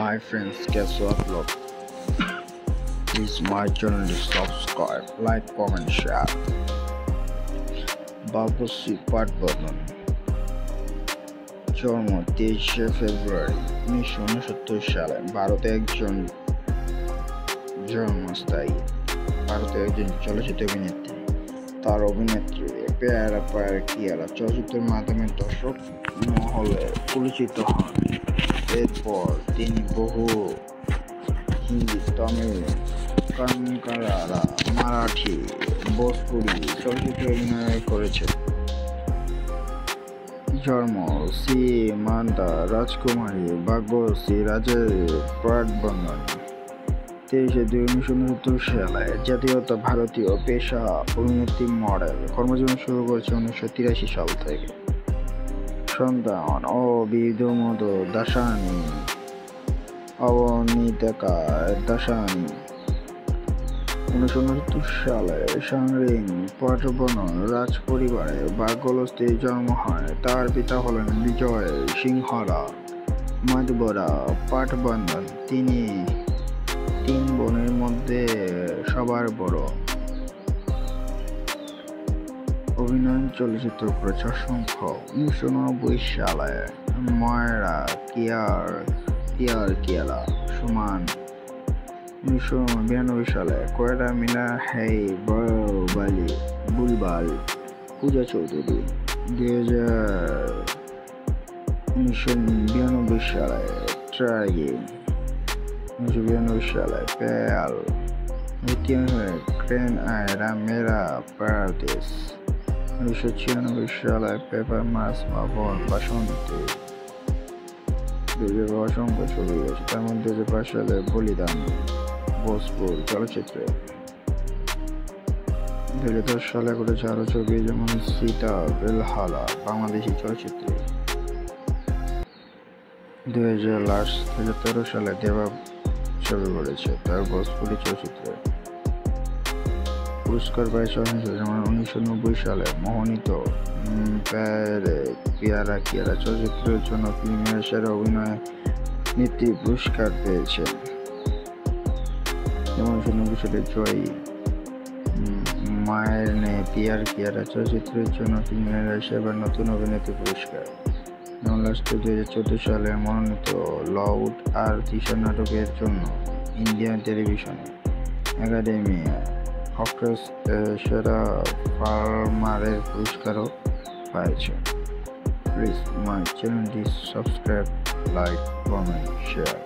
Hi friends, guess what? Look, please my channel is subscribe, like, comment, share. বাবুসি পাটবর্ধন জন্ম 23শে ফেব্রুয়ারি 1969 সালে ভারতে একজন চলচ্চিত্র অভিনেত্রী। তার অভিনেত্রী প্যারা প্যারা কিয়ারা চলচ্চিত্রের মাধ্যমে দর্শক মহলে পরিচিত হন। এরপর তিনি বহু হিন্দি, তামিল, কান্নাড়া, মারাঠি, ভোজপুরি চলচ্চিত্রে অভিনয় করেছেন। জন্ম সীমান্তা রাজকুমারী ভাগ্যশ্রী রাজের পাটবর্ধন 23/2/1969 সালে জাতীয়তা ভারতীয়, পেশা অভিনেত্রী, মডেল। কর্মজীবন শুরু করেছে 1983 সাল থেকে। সন্তান অভিধুমদ দাসানী, অবনীতিকা দাসানী। 1969 সালে সাংরিং পাটবর্ধন রাজ পরিবারে ভাগ্যলক্ষ্মীতে জন্ম হয়। তার পিতা হলেন বিজয় সিংহরা মাধবরা পাটবর্ধন। তিনি 3 বোনের মধ্যে সবার বড়। অভিনয় চলচ্চিত্র করেছে অসংখ্য। 1990 সালে ময়রা কিয়ারা সুমান। 1992 সালে কয়রা মিলা হেই বালি বুলবাল পূজা চৌধুরী। 1992 সালে ট্রাইগিং। 1992 সালে পেয়াল। 1993 ক্রেন আয়রা মেরা পারদেশ। 1996 সালে পেপার মাস ভবন বাসন্তী। 2000 অসংখ্য ছবি রয়েছে, তার মধ্যে 2005 সালে বলিদান ভোজপুর চলচ্চিত্রে। 2010 সালে করেছে আরো ছবি, যেমন সীতা বেলহালা বাংলাদেশি চলচ্চিত্রে। 2013 সালে দেবা ছবি করেছে তার ভোজপুরি চলচ্চিত্রে। পুরস্কার পেয়েছে অসংখ্য, যেমন 1990 সালে মোহিত প্যারা কিয়ারা চলচ্চিত্রের জন্য ফিল্মের সেরা অভিনেত্রী পুরস্কার পেয়েছেন। যেমন 1990 সালে জয়ী মায়ের নে পিয়ার কিয়ারা চলচ্চিত্রের জন্য ফিল্মের সেরা নতুন অভিনেত্রী পুরস্কার। যেমন 2014 সালে মনোনীত লাউড আর তিশা নাটকের জন্য ইন্ডিয়ান টেলিভিশনে একাডেমি অস্কার সেরা পারফর্মারের পুরস্কারও পেয়েছে। প্লিজ মাই চ্যানেলটি সাবস্ক্রাইব, লাইক, কমেন্ট, শেয়ার।